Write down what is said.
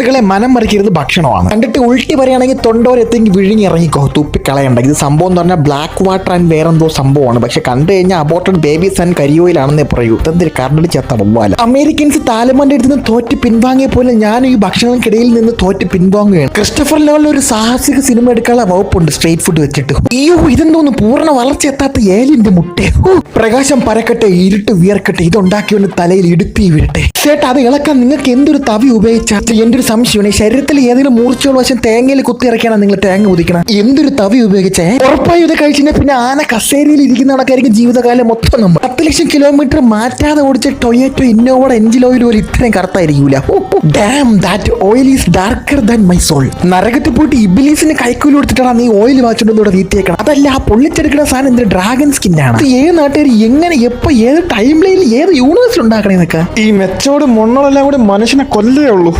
സുഹൃത്തുക്കളെ, മനം മറിക്കരുത് ഭക്ഷണമാണ്. കണ്ടിട്ട് ഉൾട്ടി പറയുകയാണെങ്കിൽ തൊണ്ടോരെത്തെങ്കിൽ വിഴുങ്ങി ഇറങ്ങിക്കോ, തുപ്പിക്കളയണ്ട. ഇത് സംഭവം എന്ന് പറഞ്ഞാൽ ബ്ലാക്ക് വാട്ടർ ആൻഡ് വേറെന്തോ സംഭവമാണ്. പക്ഷെ കണ്ടു കഴിഞ്ഞാൽ അബോർട്ടഡ് ബേബീസ് ആൻഡ് കരിയോയിലാണെന്നേ പറയൂ. ഇതെന്തിൽ കറണ്ട് ചെത്ത പോവാല. അമേരിക്കൻസ് താലിബാന്റെ അടുത്ത് നിന്ന് തോറ്റ് പിൻവാങ്ങിയ പോലെ ഞാനും ഈ ഭക്ഷണങ്ങൾക്കിടയിൽ നിന്ന് തോറ്റ് പിൻവാങ്ങുകയാണ്. ക്രിസ്റ്റഫർ ലെവലിൽ ഒരു സാഹസിക സിനിമ എടുക്കാനുള്ള വകുപ്പുണ്ട് സ്ട്രീറ്റ് ഫുഡ് വെച്ചിട്ട്. അയ്യോ, ഇതെന്തോന്ന് പൂർണ്ണ വളർച്ച എത്താത്ത ഏലിന്റെ മുട്ടേ. പ്രകാശം പരക്കട്ടെ, ഇരുട്ട് വിയർക്കട്ടെ, ഇതുണ്ടാക്കിയവന്റെ തലയിൽ ഇടുത്തി വീഴട്ടെ. ചേട്ടാ, അത് ഇളക്കാൻ നിങ്ങൾക്ക് എന്തൊരു തവി ഉപയോഗിച്ചാൽ? എന്റെ ഒരു സംശയമാണ്, ശരീരത്തിൽ ഏതെങ്കിലും മൂർച്ചയുള്ള വശം തേങ്ങയിൽ കുത്തിയിറക്കിയാണ് നിങ്ങൾ തേങ്ങ ഉദിക്കണം. എന്തൊരു തവി ഉപയോഗിച്ചേ? ഉറപ്പായും ഇത് കഴിച്ചാൽ പിന്നെ ആന കസേരയിൽ ഇരിക്കുന്ന കണക്കായിരിക്കും ജീവിതകാലം മൊത്തം. നമ്മൾ 10 ലക്ഷം കിലോമീറ്റർ മാറ്റാതെ ഓടിച്ച ടൊയോറ്റോ ഇന്നോവയുടെ എഞ്ചിൻ ഓയിൽ ഒരു ഇത്രയും കറുത്തായിരിക്കൂല. Damn, that oil is darker than my soul. നരകത്തിൽ പോയിട്ട് ഇബിലീസിന് കൈക്കൂലി കൊടുത്തിട്ടാണ് നീ ഓയിൽ വാങ്ങിച്ചോണ്ട് വീത്തിയേക്കണം. അതല്ല, ആ പൊള്ളിച്ചെടുക്കുന്ന സാധനം എന്തൊരു ഡ്രാഗൺ സ്കിന്നാണ്. ഏത് നാട്ടുകാർ എങ്ങനെ എപ്പോ ഏത് ടൈം ലൈനിൽ ഏത് യൂണിവേഴ്സിൽ ഉണ്ടാക്കണേന്നൊക്കെ. ഈ മെച്ചോട് മൊണ്ണോളെല്ലാം കൂടി മനുഷ്യനെ കൊല്ലേ ഉള്ളൂ.